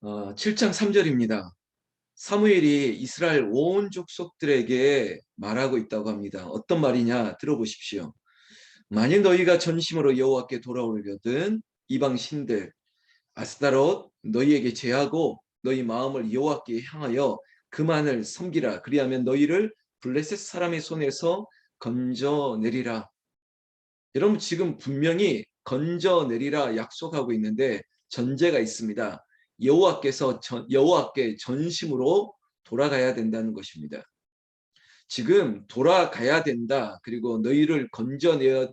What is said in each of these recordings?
7장 3절입니다. 사무엘이 이스라엘 온 족속들에게 말하고 있다고 합니다. 어떤 말이냐 들어보십시오. 만일 너희가 전심으로 여호와께 돌아오려거든 이방 신들 아스타롯 너희에게 제하고 너희 마음을 여호와께 향하여 그만을 섬기라. 그리하면 너희를 블레셋 사람의 손에서 건져내리라. 여러분 지금 분명히 건져내리라 약속하고 있는데 전제가 있습니다. 여호와께 전심으로 돌아가야 된다는 것입니다. 지금 돌아가야 된다. 그리고 너희를 건져내어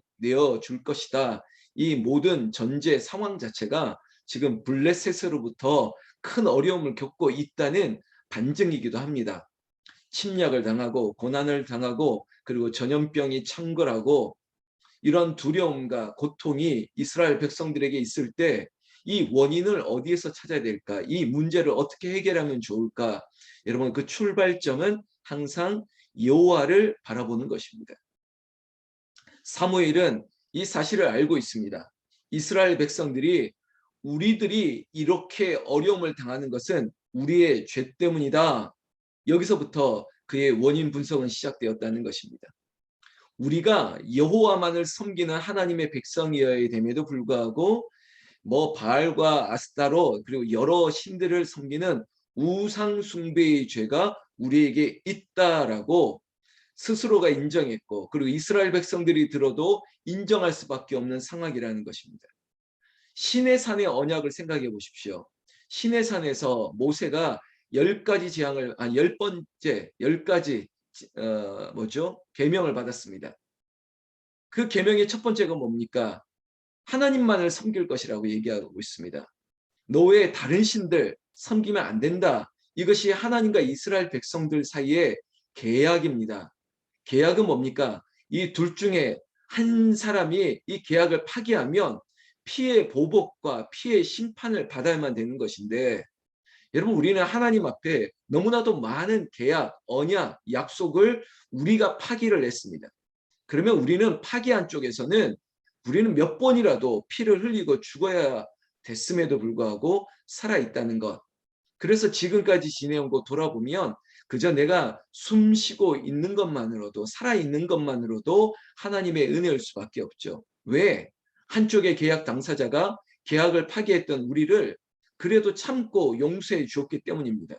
줄 것이다. 이 모든 전제 상황 자체가 지금 블레셋으로부터 큰 어려움을 겪고 있다는 반증이기도 합니다. 침략을 당하고 고난을 당하고 그리고 전염병이 창궐하고 이런 두려움과 고통이 이스라엘 백성들에게 있을 때 이 원인을 어디에서 찾아야 될까? 이 문제를 어떻게 해결하면 좋을까? 여러분 그 출발점은 항상 여호와를 바라보는 것입니다. 사무엘은 이 사실을 알고 있습니다. 이스라엘 백성들이 우리들이 이렇게 어려움을 당하는 것은 우리의 죄 때문이다. 여기서부터 그의 원인 분석은 시작되었다는 것입니다. 우리가 여호와만을 섬기는 하나님의 백성이어야 됨에도 불구하고 바알과 아스타로 그리고 여러 신들을 섬기는 우상 숭배의 죄가 우리에게 있다라고 스스로가 인정했고 그리고 이스라엘 백성들이 들어도 인정할 수밖에 없는 상황이라는 것입니다. 시내 산의 언약을 생각해 보십시오. 시내 산에서 모세가 10가지 재앙을 10번째 10가지 계명을 받았습니다. 그 계명의 첫 번째가 뭡니까? 하나님만을 섬길 것이라고 얘기하고 있습니다. 너 외에 다른 신들 섬기면 안 된다. 이것이 하나님과 이스라엘 백성들 사이의 계약입니다. 계약은 뭡니까? 이 둘 중에 한 사람이 이 계약을 파기하면 피해 보복과 피해 심판을 받아야만 되는 것인데 여러분 우리는 하나님 앞에 너무나도 많은 계약, 언약, 약속을 우리가 파기를 했습니다. 그러면 우리는 파기한 쪽에서는 우리는 몇 번이라도 피를 흘리고 죽어야 됐음에도 불구하고 살아있다는 것. 그래서 지금까지 지내온 거 돌아보면 그저 내가 숨 쉬고 있는 것만으로도 살아있는 것만으로도 하나님의 은혜일 수밖에 없죠. 왜? 한쪽의 계약 당사자가 계약을 파기했던 우리를 그래도 참고 용서해 주었기 때문입니다.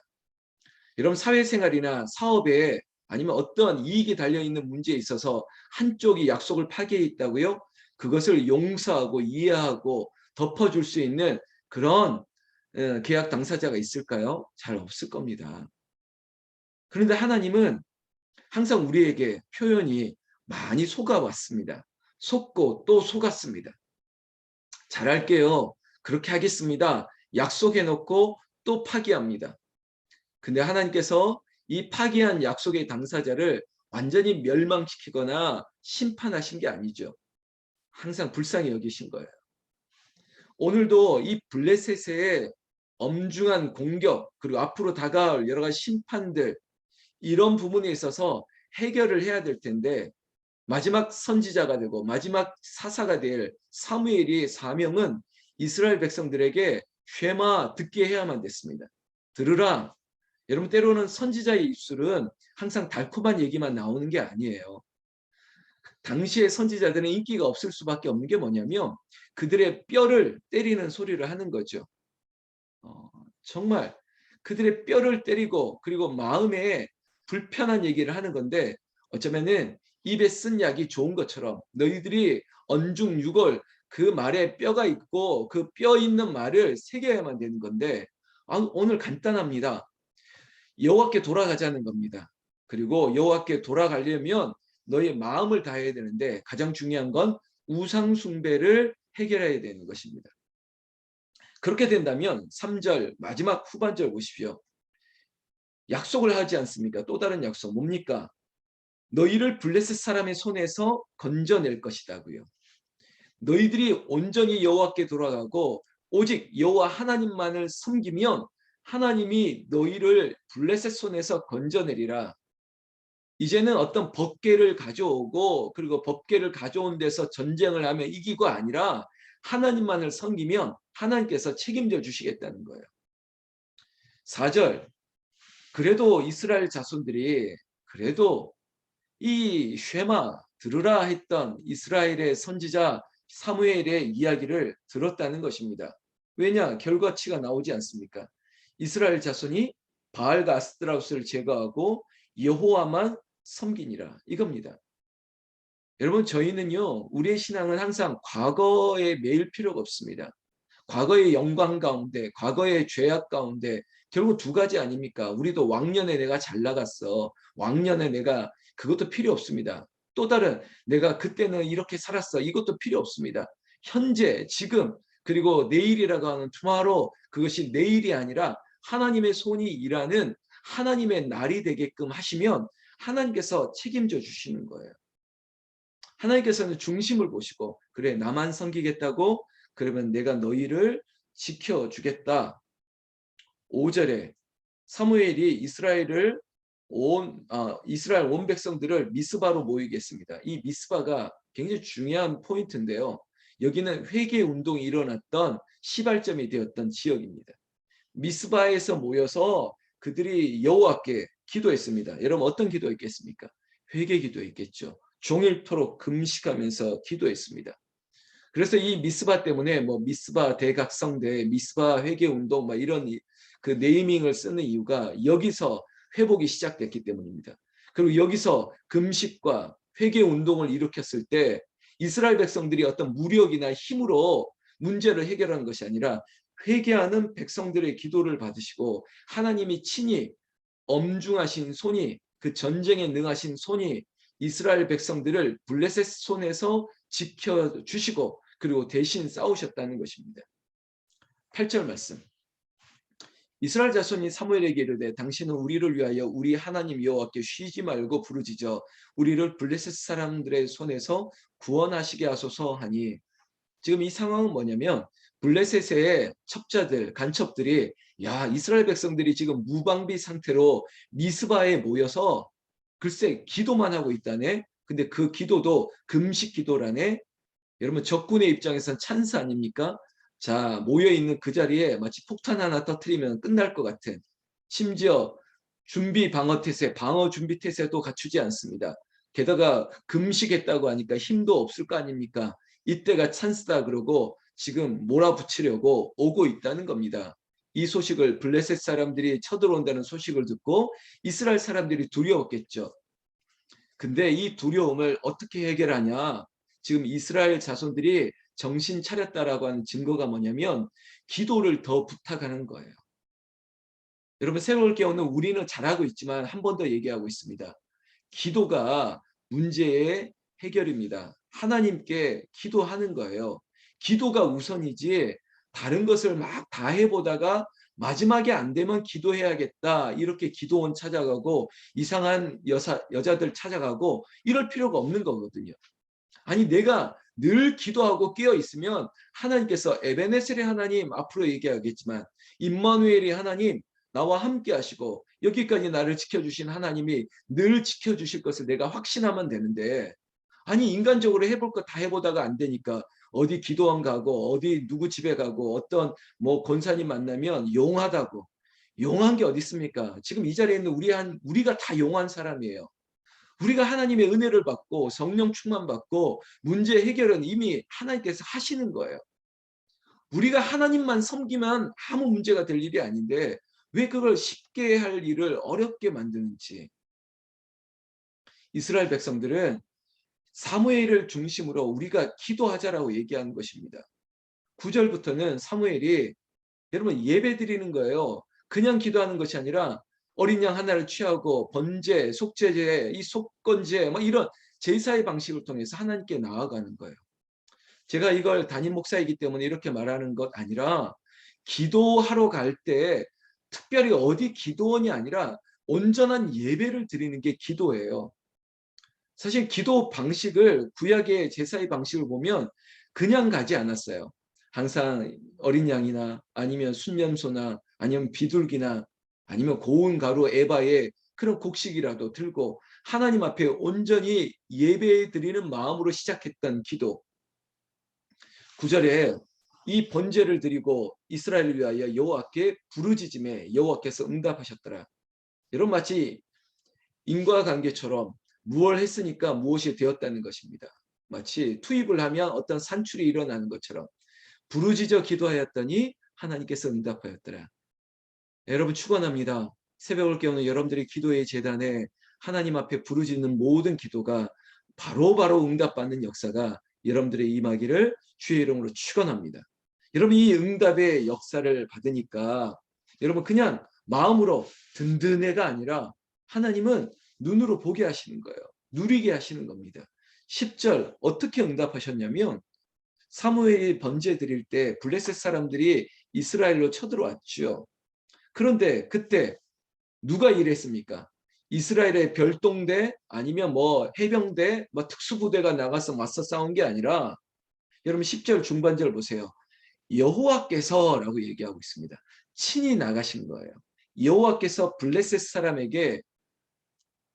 여러분 사회생활이나 사업에 아니면 어떤 이익이 달려있는 문제에 있어서 한쪽이 약속을 파기했다고요? 그것을 용서하고 이해하고 덮어줄 수 있는 그런 계약 당사자가 있을까요? 잘 없을 겁니다. 그런데 하나님은 항상 우리에게 표현이 많이 속아왔습니다. 속고 또 속았습니다. 잘할게요. 그렇게 하겠습니다. 약속해놓고 또 파기합니다. 근데 하나님께서 이 파기한 약속의 당사자를 완전히 멸망시키거나 심판하신 게 아니죠. 항상 불쌍히 여기신 거예요. 오늘도 이 블레셋의 엄중한 공격 그리고 앞으로 다가올 여러 가지 심판들 이런 부분에 있어서 해결을 해야 될 텐데 마지막 선지자가 되고 마지막 사사가 될 사무엘의 사명은 이스라엘 백성들에게 쉐마 듣게 해야만 됐습니다. 들으라. 여러분 때로는 선지자의 입술은 항상 달콤한 얘기만 나오는 게 아니에요. 당시의 선지자들은 인기가 없을 수밖에 없는 게 뭐냐면 그들의 뼈를 때리는 소리를 하는 거죠. 정말 그들의 뼈를 때리고 그리고 마음에 불편한 얘기를 하는 건데 어쩌면은 입에 쓴 약이 좋은 것처럼 너희들이 언중유골 그 말에 뼈가 있고 그 뼈 있는 말을 새겨야만 되는 건데 오늘 간단합니다. 여호와께 돌아가자는 겁니다. 그리고 여호와께 돌아가려면 너의 마음을 다해야 되는데 가장 중요한 건 우상 숭배를 해결해야 되는 것입니다. 그렇게 된다면 3절 마지막 후반절 보십시오. 약속을 하지 않습니까? 또 다른 약속 뭡니까? 너희를 블레셋 사람의 손에서 건져낼 것이다고요. 너희들이 온전히 여호와께 돌아가고 오직 여호와 하나님만을 섬기면 하나님이 너희를 블레셋 손에서 건져내리라. 이제는 어떤 법궤를 가져오고 그리고 법궤를 가져온 데서 전쟁을 하면 이기고 아니라 하나님만을 섬기면 하나님께서 책임져 주시겠다는 거예요. 4절 그래도 이스라엘 자손들이 그래도 이 쉐마 들으라 했던 이스라엘의 선지자 사무엘의 이야기를 들었다는 것입니다. 왜냐? 결과치가 나오지 않습니까? 이스라엘 자손이 바알과 아스트라우스를 제거하고 여호와만 섬기니라 이겁니다. 여러분 저희는요 우리의 신앙은 항상 과거에 매일 필요가 없습니다. 과거의 영광 가운데 과거의 죄악 가운데 결국 두 가지 아닙니까? 우리도 왕년에 내가 잘 나갔어. 왕년에 내가 그것도 필요 없습니다. 또 다른 내가 그때는 이렇게 살았어. 이것도 필요 없습니다. 현재 지금 그리고 내일이라고 하는 tomorrow 그것이 내일이 아니라 하나님의 손이 일하는 하나님의 날이 되게끔 하시면 하나님께서 책임져 주시는 거예요. 하나님께서는 중심을 보시고 그래 나만 섬기겠다고 그러면 내가 너희를 지켜주겠다. 5절에 사무엘이 이스라엘 온 백성들을 미스바로 모이겠습니다. 이 미스바가 굉장히 중요한 포인트인데요. 여기는 회개 운동이 일어났던 시발점이 되었던 지역입니다. 미스바에서 모여서 그들이 여호와께 기도했습니다. 여러분 어떤 기도했겠습니까? 회개 기도했겠죠. 종일토록 금식하면서 기도했습니다. 그래서 이 미스바 때문에 뭐 미스바 대각성대, 미스바 회개운동 막 이런 그 네이밍을 쓰는 이유가 여기서 회복이 시작됐기 때문입니다. 그리고 여기서 금식과 회개운동을 일으켰을 때 이스라엘 백성들이 어떤 무력이나 힘으로 문제를 해결하는 것이 아니라 회개하는 백성들의 기도를 받으시고 하나님이 친히 엄중하신 손이 그 전쟁에 능하신 손이 이스라엘 백성들을 블레셋 손에서 지켜주시고 그리고 대신 싸우셨다는 것입니다. 8절 말씀. 이스라엘 자손이 사무엘에게 이르되 당신은 우리를 위하여 우리 하나님 여호와께 쉬지 말고 부르짖어 우리를 블레셋 사람들의 손에서 구원하시게 하소서 하니 지금 이 상황은 뭐냐면 블레셋의 첩자들, 간첩들이 야 이스라엘 백성들이 지금 무방비 상태로 미스바에 모여서 글쎄 기도만 하고 있다네. 근데 그 기도도 금식 기도라네. 여러분 적군의 입장에선 찬스 아닙니까? 자 모여있는 그 자리에 마치 폭탄 하나 터뜨리면 끝날 것 같은 심지어 준비 방어 태세, 방어 준비 태세도 갖추지 않습니다. 게다가 금식했다고 하니까 힘도 없을 거 아닙니까? 이때가 찬스다 그러고 지금 몰아붙이려고 오고 있다는 겁니다. 이 소식을 블레셋 사람들이 쳐들어온다는 소식을 듣고 이스라엘 사람들이 두려웠겠죠. 근데 이 두려움을 어떻게 해결하냐? 지금 이스라엘 자손들이 정신 차렸다라고 하는 증거가 뭐냐면 기도를 더 부탁하는 거예요. 여러분 새로울 깨우는 우리는 잘하고 있지만 한 번 더 얘기하고 있습니다. 기도가 문제의 해결입니다. 하나님께 기도하는 거예요. 기도가 우선이지 다른 것을 막 다 해보다가 마지막에 안 되면 기도해야겠다 이렇게 기도원 찾아가고 이상한 여자들 찾아가고 이럴 필요가 없는 거거든요. 아니 내가 늘 기도하고 깨어 있으면 하나님께서 에베네셀의 하나님 앞으로 얘기하겠지만 임마누엘의 하나님 나와 함께 하시고 여기까지 나를 지켜주신 하나님이 늘 지켜주실 것을 내가 확신하면 되는데 아니 인간적으로 해볼 거 다 해보다가 안 되니까 어디 기도원 가고 어디 누구 집에 가고 어떤 뭐 권사님 만나면 용하다고 용한 게 어디 있습니까? 지금 이 자리에 있는 우리가 다 용한 사람이에요. 우리가 하나님의 은혜를 받고 성령 충만 받고 문제 해결은 이미 하나님께서 하시는 거예요. 우리가 하나님만 섬기면 아무 문제가 될 일이 아닌데 왜 그걸 쉽게 할 일을 어렵게 만드는지. 이스라엘 백성들은 사무엘을 중심으로 우리가 기도하자라고 얘기하는 것입니다. 9절부터는 사무엘이 여러분 예배 드리는 거예요. 그냥 기도하는 것이 아니라 어린 양 하나를 취하고 번제, 속죄제, 이 속건제 뭐 이런 제사의 방식을 통해서 하나님께 나아가는 거예요. 제가 이걸 담임 목사이기 때문에 이렇게 말하는 것 아니라 기도하러 갈 때 특별히 어디 기도원이 아니라 온전한 예배를 드리는 게 기도예요. 사실 기도 방식을 구약의 제사의 방식을 보면 그냥 가지 않았어요. 항상 어린 양이나 아니면 순념소나 아니면 비둘기나 아니면 고운 가루 에바의 그런 곡식이라도 들고 하나님 앞에 온전히 예배 드리는 마음으로 시작했던 기도. 9절에 이 번제를 드리고 이스라엘을 위하여 여호와께 부르짖음에 여호와께서 응답하셨더라. 여러분 마치 인과관계처럼 무엇을 했으니까 무엇이 되었다는 것입니다. 마치 투입을 하면 어떤 산출이 일어나는 것처럼 부르짖어 기도하였더니 하나님께서 응답하였더라. 여러분 축원합니다. 새벽을 깨우는 여러분들의 기도의 제단에 하나님 앞에 부르짖는 모든 기도가 바로바로 응답받는 역사가 여러분들의 임하기를 주의 이름으로 축원합니다. 여러분 이 응답의 역사를 받으니까 여러분 그냥 마음으로 든든해가 아니라 하나님은 눈으로 보게 하시는 거예요. 누리게 하시는 겁니다. 10절 어떻게 응답하셨냐면 사무엘이 번제 드릴 때 블레셋 사람들이 이스라엘로 쳐들어왔죠. 그런데 그때 누가 일했습니까? 이스라엘의 별동대 아니면 뭐 해병대 뭐 특수부대가 나가서 맞서 싸운 게 아니라 여러분 10절 중반절 보세요. 여호와께서라고 얘기하고 있습니다. 친히 나가신 거예요. 여호와께서 블레셋 사람에게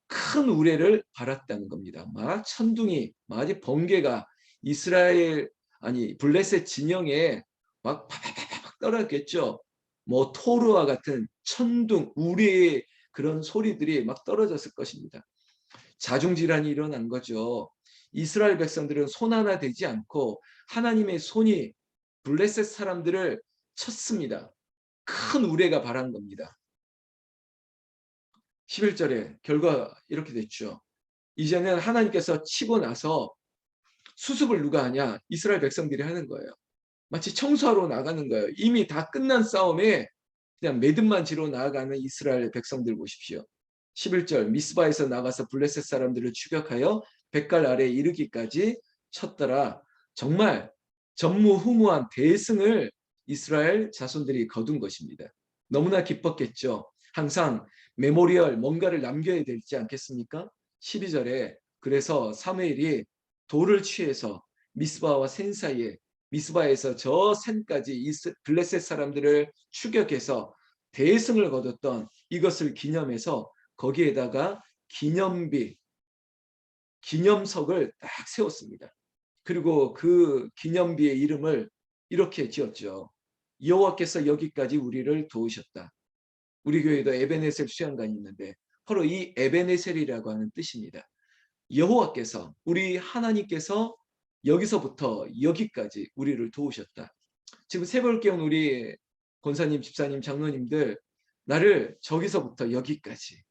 큰 우레를 발았다는 겁니다. 막 천둥이, 막 번개가 이스라엘 아니 블레셋 진영에 막 팍팍팍 떨어졌겠죠. 뭐 토르와 같은 천둥, 우레의 그런 소리들이 막 떨어졌을 것입니다. 자중질환이 일어난 거죠. 이스라엘 백성들은 손 하나 대지 않고 하나님의 손이 블레셋 사람들을 쳤습니다. 큰 우레가 발한 겁니다. 11절에 결과 이렇게 됐죠. 이제는 하나님께서 치고 나서 수습을 누가 하냐? 이스라엘 백성들이 하는 거예요. 마치 청소하러 나가는 거예요. 이미 다 끝난 싸움에 그냥 매듭만 지러 나아가는 이스라엘 백성들 보십시오. 11절 미스바에서 나가서 블레셋 사람들을 추격하여 벳갈 아래에 이르기까지 쳤더라. 정말 전무후무한 대승을 이스라엘 자손들이 거둔 것입니다. 너무나 기뻤겠죠. 항상 메모리얼 뭔가를 남겨야 되지 않겠습니까? 12절에 그래서 사무엘이 돌을 취해서 미스바와 센 사이에 미스바에서 저 산까지 블레셋 사람들을 추격해서 대승을 거뒀던 이것을 기념해서 거기에다가 기념석을 딱 세웠습니다. 그리고 그 기념비의 이름을 이렇게 지었죠. 여호와께서 여기까지 우리를 도우셨다. 우리 교회도 에베네셀 수양관이 있는데 바로 이 에베네셀이라고 하는 뜻입니다. 여호와께서 우리 하나님께서 여기서부터 여기까지 우리를 도우셨다. 지금 새벽을 깨운 우리 권사님, 집사님, 장로님들 나를 저기서부터 여기까지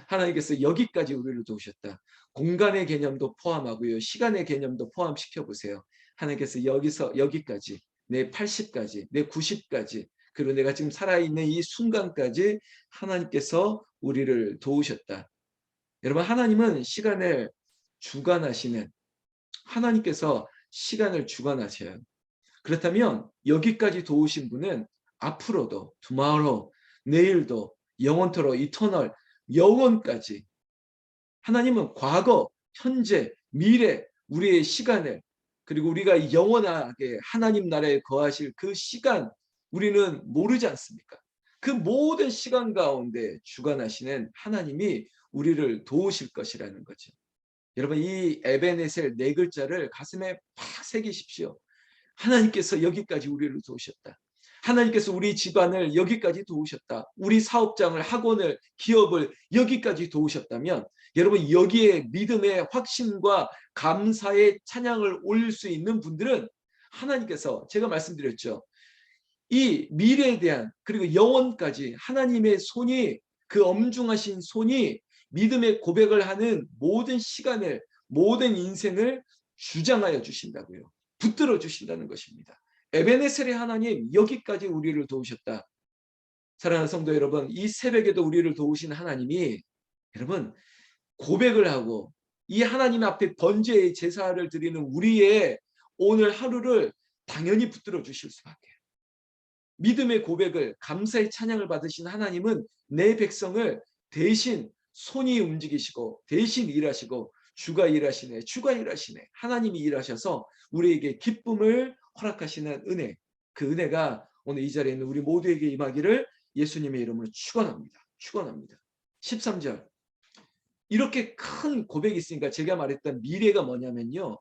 하나님께서 여기까지 우리를 도우셨다. 공간의 개념도 포함하고요. 시간의 개념도 포함시켜 보세요. 하나님께서 여기서 여기까지 내 80까지 내 90까지 그리고 내가 지금 살아있는 이 순간까지 하나님께서 우리를 도우셨다. 여러분 하나님은 시간을 주관하시는 하나님께서 시간을 주관하셔요. 그렇다면 여기까지 도우신 분은 앞으로도 tomorrow 내일도 영원토록 이터널 영원까지 하나님은 과거, 현재, 미래 우리의 시간을 그리고 우리가 영원하게 하나님 나라에 거하실 그 시간 우리는 모르지 않습니까? 그 모든 시간 가운데 주관하시는 하나님이 우리를 도우실 것이라는 거죠. 여러분 이 에베네셀 네 글자를 가슴에 팍 새기십시오. 하나님께서 여기까지 우리를 도우셨다. 하나님께서 우리 집안을 여기까지 도우셨다. 우리 사업장을, 학원을, 기업을 여기까지 도우셨다면 여러분 여기에 믿음의 확신과 감사의 찬양을 올릴 수 있는 분들은 하나님께서 제가 말씀드렸죠. 이 미래에 대한 그리고 영원까지 하나님의 손이 그 엄중하신 손이 믿음의 고백을 하는 모든 시간을 모든 인생을 주장하여 주신다고요. 붙들어 주신다는 것입니다. 에베네셀의 하나님 여기까지 우리를 도우셨다. 사랑하는 성도 여러분 이 새벽에도 우리를 도우신 하나님이 여러분 고백을 하고 이 하나님 앞에 번제의 제사를 드리는 우리의 오늘 하루를 당연히 붙들어 주실 수밖에. 믿음의 고백을 감사의 찬양을 받으신 하나님은 내 백성을 대신 손이 움직이시고 대신 일하시고 주가 일하시네 주가 일하시네 하나님이 일하셔서 우리에게 기쁨을 허락하시는 은혜 그 은혜가 오늘 이 자리에 있는 우리 모두에게 임하기를 예수님의 이름으로 축원합니다. 축원합니다. 13절 이렇게 큰 고백이 있으니까 제가 말했던 미래가 뭐냐면요.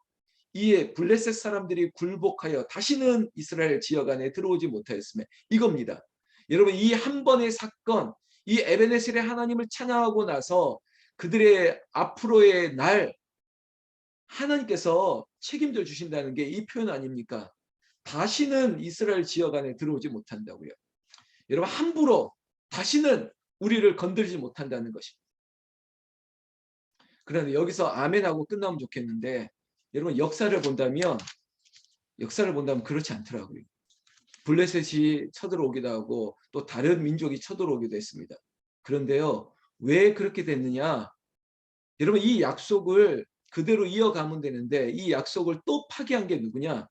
이에 블레셋 사람들이 굴복하여 다시는 이스라엘 지역 안에 들어오지 못하였으며 이겁니다. 여러분 이 한 번의 사건, 이 에베네셀의 하나님을 찬양하고 나서 그들의 앞으로의 날 하나님께서 책임져 주신다는 게 이 표현 아닙니까? 다시는 이스라엘 지역 안에 들어오지 못한다고요. 여러분 함부로 다시는 우리를 건들지 못한다는 것입니다. 그런데 여기서 아멘하고 끝나면 좋겠는데 여러분 역사를 본다면 그렇지 않더라고요. 블레셋이 쳐들어오기도 하고 또 다른 민족이 쳐들어오기도 했습니다. 그런데요. 왜 그렇게 됐느냐? 여러분 이 약속을 그대로 이어가면 되는데 이 약속을 또 파기한 게 누구냐?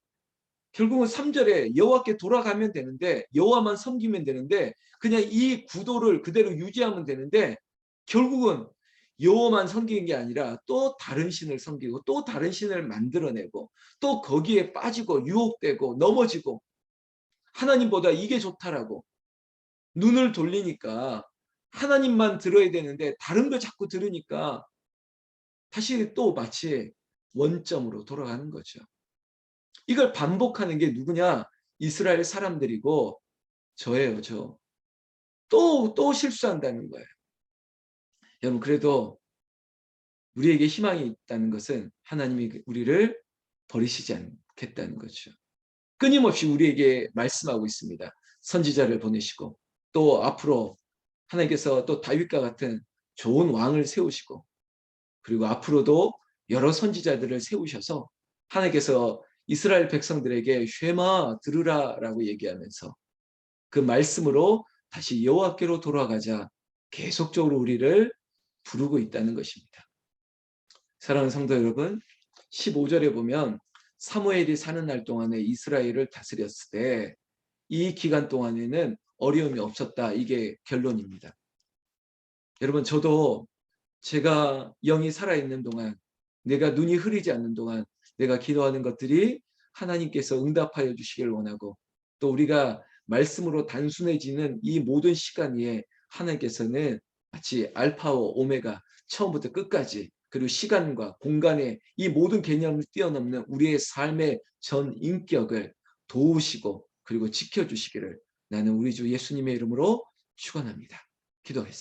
결국은 3절에 여호와께 돌아가면 되는데 여호와만 섬기면 되는데 그냥 이 구도를 그대로 유지하면 되는데 결국은 여호와만 섬기는 게 아니라 또 다른 신을 섬기고 또 다른 신을 만들어내고 또 거기에 빠지고 유혹되고 넘어지고 하나님보다 이게 좋다라고 눈을 돌리니까 하나님만 들어야 되는데 다른 거 자꾸 들으니까 다시 또 마치 원점으로 돌아가는 거죠. 이걸 반복하는 게 누구냐? 이스라엘 사람들이고 저예요, 저. 또 실수한다는 거예요. 여러분 그래도 우리에게 희망이 있다는 것은 하나님이 우리를 버리시지 않겠다는 거죠. 끊임없이 우리에게 말씀하고 있습니다. 선지자를 보내시고 또 앞으로 하나님께서 또 다윗과 같은 좋은 왕을 세우시고 그리고 앞으로도 여러 선지자들을 세우셔서 하나님께서 이스라엘 백성들에게 쉐마 들으라라고 얘기하면서 그 말씀으로 다시 여호와께로 돌아가자 계속적으로 우리를 부르고 있다는 것입니다. 사랑하는 성도 여러분, 15절에 보면 사무엘이 사는 날 동안에 이스라엘을 다스렸을 때 이 기간 동안에는 어려움이 없었다. 이게 결론입니다. 여러분 저도 제가 영이 살아있는 동안 내가 눈이 흐리지 않는 동안 내가 기도하는 것들이 하나님께서 응답하여 주시길 원하고 또 우리가 말씀으로 단순해지는 이 모든 시간 위에 하나님께서는 마치 알파와 오메가 처음부터 끝까지 그리고 시간과 공간의 이 모든 개념을 뛰어넘는 우리의 삶의 전 인격을 도우시고 그리고 지켜주시기를 나는 우리 주 예수님의 이름으로 축원합니다. 기도하겠습니다.